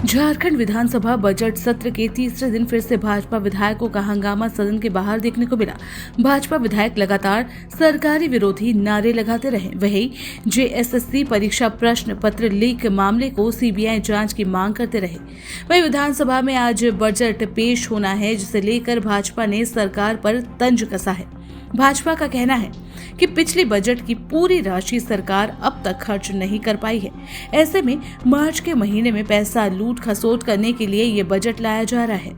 झारखंड विधानसभा budget सत्र के तीसरे दिन फिर से भाजपा विधायकों का हंगामा सदन के बाहर देखने को मिला। भाजपा विधायक लगातार सरकारी विरोधी नारे लगाते रहे। वहीं जेएसएससी परीक्षा प्रश्न पत्र लीक मामले को सीबीआई जांच की मांग करते रहे। वहीं विधानसभा में आज बजट पेश होना है, जिसे लेकर भाजपा ने सरकार पर तंज कसा है। भाजपा का कहना है कि पिछले बजट की पूरी राशि सरकार अब तक खर्च नहीं कर पाई है। ऐसे में मार्च के महीने में पैसा लूट खसोट करने के लिए ये बजट लाया जा रहा है।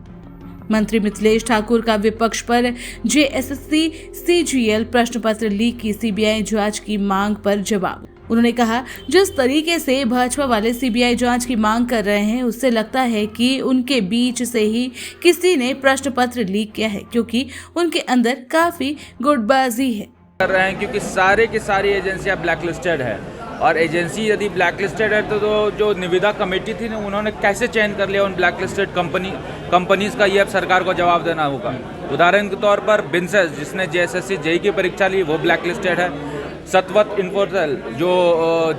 मंत्री मिथिलेश ठाकुर का विपक्ष पर जेएसएससी सीजीएल प्रश्न पत्र लीक की सीबीआई जांच की मांग पर जवाब। उन्होंने कहा, जिस तरीके से भाजपा वाले सीबीआई जांच की मांग कर रहे हैं, उससे लगता है कि उनके बीच से ही किसी ने प्रश्न पत्र लीक किया है, क्योंकि उनके अंदर काफी गुटबाजी है। कर रहे हैं क्योंकि सारे की सारी एजेंसियां ब्लैकलिस्टेड है, और एजेंसी यदि ब्लैकलिस्टेड है तो जो निविदा कमेटी थी ना, उन्होंने कैसे चयन कर लिया उन ब्लैकलिस्टेड कंपनीज का, ये अब सरकार को जवाब देना होगा। उदाहरण के तौर पर बिन्सेस, जिसने जेएसएससी जेई की परीक्षा ली, वो ब्लैकलिस्टेड है। सतवत इन्फोटेल, जो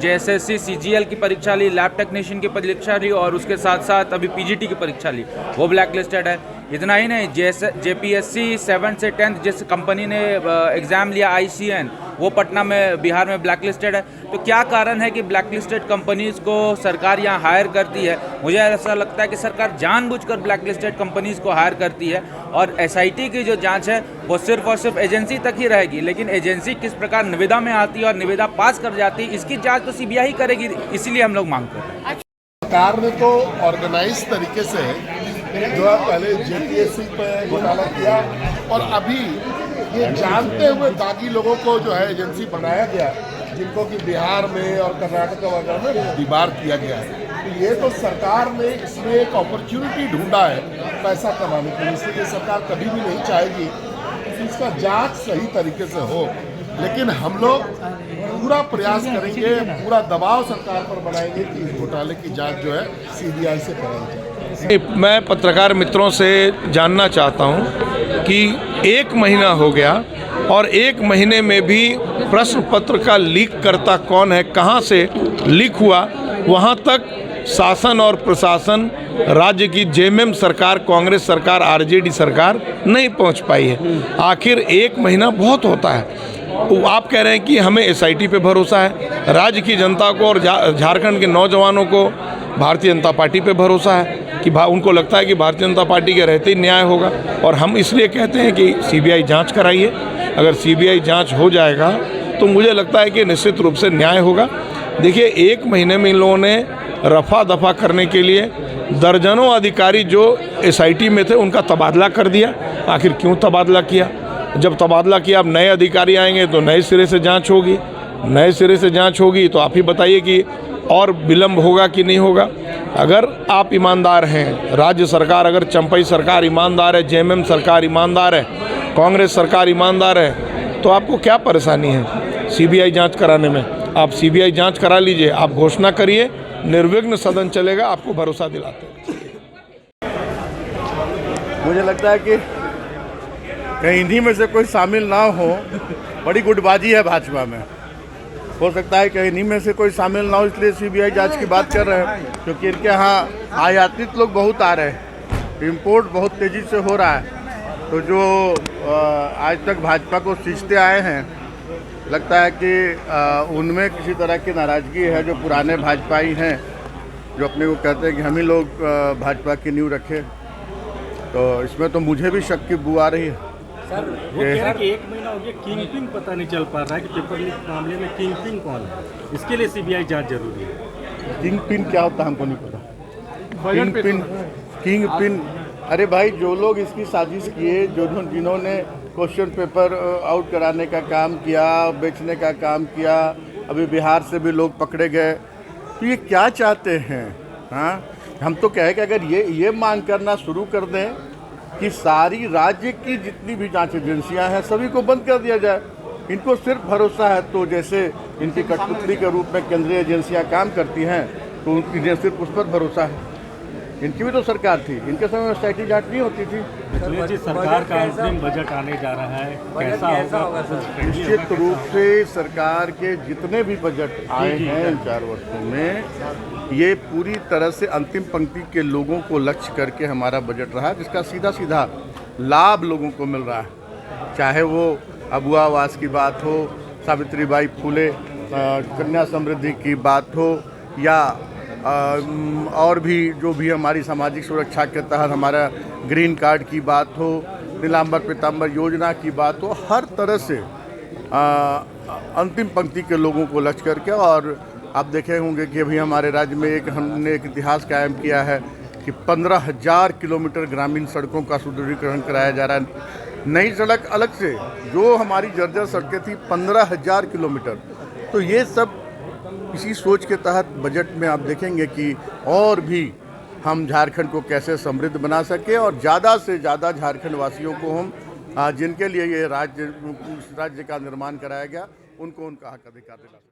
जेएसएससी सीजीएल की परीक्षा ली, लैब टेक्नीशियन की परीक्षा ली, और उसके साथ साथ अभी पीजीटी की परीक्षा ली, वो ब्लैकलिस्टेड है। इतना ही नहीं, जेपीएससी 7 से 10 जिस कंपनी ने एग्ज़ाम लिया आईसीएन, वो पटना में बिहार में ब्लैकलिस्टेड है। तो क्या कारण है कि ब्लैकलिस्टेड कंपनीज़ को सरकार यहाँ हायर करती है? मुझे ऐसा लगता है कि सरकार जानबूझकर ब्लैकलिस्टेड कंपनीज़ को हायर करती है, और एसआईटी की जो जांच है वो सिर्फ और सिर्फ एजेंसी तक ही रहेगी। लेकिन एजेंसी किस प्रकार निविदा में आती है और निविदा पास कर जाती है, इसकी जाँच तो सीबीआई करेगी। इसीलिए हम लोग मांग कर रहे हैं। सरकार ने तो ऑर्गेनाइज तरीके से जो है पहले जेपीएससी पे घोटाला किया, और अभी ये जानते हुए दागी लोगों को जो है एजेंसी बनाया गया, जिनको कि बिहार में और कर्नाटक वगैरह में डिबार किया गया है। तो ये तो सरकार ने इसमें एक अपॉर्चुनिटी ढूंढा है पैसा कमाने के लिए, इसलिए सरकार कभी भी नहीं चाहेगी कि इसका जांच सही तरीके से हो। लेकिन हम लोग पूरा प्रयास करेंगे, पूरा दबाव सरकार पर बनाएंगे कि इस घोटाले की जांच जो है सीबीआई से कराई जाए। मैं पत्रकार मित्रों से जानना चाहता हूं कि 1 महीना हो गया, और 1 महीने में भी प्रश्न पत्र का लीक करता कौन है, कहां से लीक हुआ, वहां तक शासन और प्रशासन, राज्य की जेएमएम सरकार, कांग्रेस सरकार, आरजेडी सरकार नहीं पहुंच पाई है। आखिर 1 महीना बहुत होता है। आप कह रहे हैं कि हमें एसआईटी पे भरोसा है, राज्य की जनता को और झारखंड के नौजवानों को भारतीय जनता पार्टी पे भरोसा है कि उनको लगता है कि भारतीय जनता पार्टी के रहते ही न्याय होगा, और हम इसलिए कहते हैं कि सीबीआई जांच कराइए। अगर सीबीआई जांच हो जाएगा तो मुझे लगता है कि निश्चित रूप से न्याय होगा। देखिए, 1 महीने में इन लोगों ने रफा दफा करने के लिए दर्जनों अधिकारी जो एसआईटी में थे उनका तबादला कर दिया। आखिर क्यों तबादला किया? जब तबादला किया, अब नए अधिकारी आएंगे तो नए सिरे से जांच होगी। नए सिरे से जांच होगी तो आप ही बताइए कि और विलम्ब होगा कि नहीं होगा। अगर आप ईमानदार हैं, राज्य सरकार, अगर चंपई सरकार ईमानदार है, जेएमएम सरकार ईमानदार है, कांग्रेस सरकार ईमानदार है, तो आपको क्या परेशानी है सीबीआई जांच कराने में? आप सीबीआई जांच करा लीजिए, आप घोषणा करिए, निर्विघ्न सदन चलेगा, आपको भरोसा दिलाते हैं। मुझे लगता है कि कहीं इन्हीं में से कोई शामिल ना हो, बड़ी गुटबाजी है भाजपा में। हो सकता है कहीं इन्हीं में से कोई शामिल ना हो, इसलिए सीबीआई जांच की बात कर रहे हैं, क्योंकि इनके यहाँ आयातित लोग बहुत आ रहे हैं, इम्पोर्ट बहुत तेज़ी से हो रहा है। तो जो आज तक भाजपा को सींचते आए हैं, लगता है कि उनमें किसी तरह की नाराज़गी है। जो पुराने भाजपाई हैं, जो अपने को कहते हैं कि हम ही लोग भाजपा की नींव रखें, तो इसमें तो मुझे भी शक की बू आ रही है। सर, वो कह रहे हैं कि 1 महीना हो गया, किंग पिन पता नहीं चल पा रहा है कि पेपर लीक मामले में किंग पिन कौन है। इसके लिए सीबीआई जांच जरूरी है। किंग पिन क्या होता है हमको नहीं पता। किंग पिन, अरे भाई, जो लोग इसकी साजिश किए, जिन्होंने क्वेश्चन पेपर आउट कराने का काम किया, बेचने का काम किया, अभी बिहार से भी लोग पकड़े गए, तो ये क्या चाहते हैं? हाँ, हम तो कहे कि अगर ये मांग करना शुरू कर दें कि सारी राज्य की जितनी भी जांच एजेंसियां हैं सभी को बंद कर दिया जाए। इनको सिर्फ भरोसा है, तो जैसे इनकी कठपुतली के रूप में केंद्रीय एजेंसियां काम करती हैं, तो उनकी सिर्फ उस पर भरोसा है। इनकी भी तो सरकार थी, इनके समय में स्टैटिक जांच नहीं होती थी। अखिलेश जी, सरकार का अंतिम बजट आने जा रहा है, कैसा होगा? निश्चित रूप से सरकार के जितने भी बजट आए हैं इन 4 वर्षों में, ये पूरी तरह से अंतिम पंक्ति के लोगों को लक्ष्य करके हमारा बजट रहा, जिसका सीधा सीधा लाभ लोगों को मिल रहा है। चाहे वो अबुआ आवास की बात हो, सावित्रीबाई फुले कन्या समृद्धि की बात हो, या और भी जो भी हमारी सामाजिक सुरक्षा के तहत हमारा ग्रीन कार्ड की बात हो, नीलांबर पीतांबर योजना की बात हो, हर तरह से अंतिम पंक्ति के लोगों को लक्ष्य करके। और आप देखे होंगे कि अभी हमारे राज्य में हमने एक इतिहास कायम किया है कि 15,000 किलोमीटर ग्रामीण सड़कों का सुदृढ़ीकरण कराया जा रहा है। नई सड़क अलग से, जो हमारी जर्जर सड़कें थी 15,000 किलोमीटर। तो ये सब इसी सोच के तहत बजट में आप देखेंगे कि और भी हम झारखंड को कैसे समृद्ध बना सके और ज़्यादा से ज़्यादा झारखंड वासियों को हम जिनके लिए ये राज्य का निर्माण कराया गया, उनको उनका हक अधिकार दिला सकें।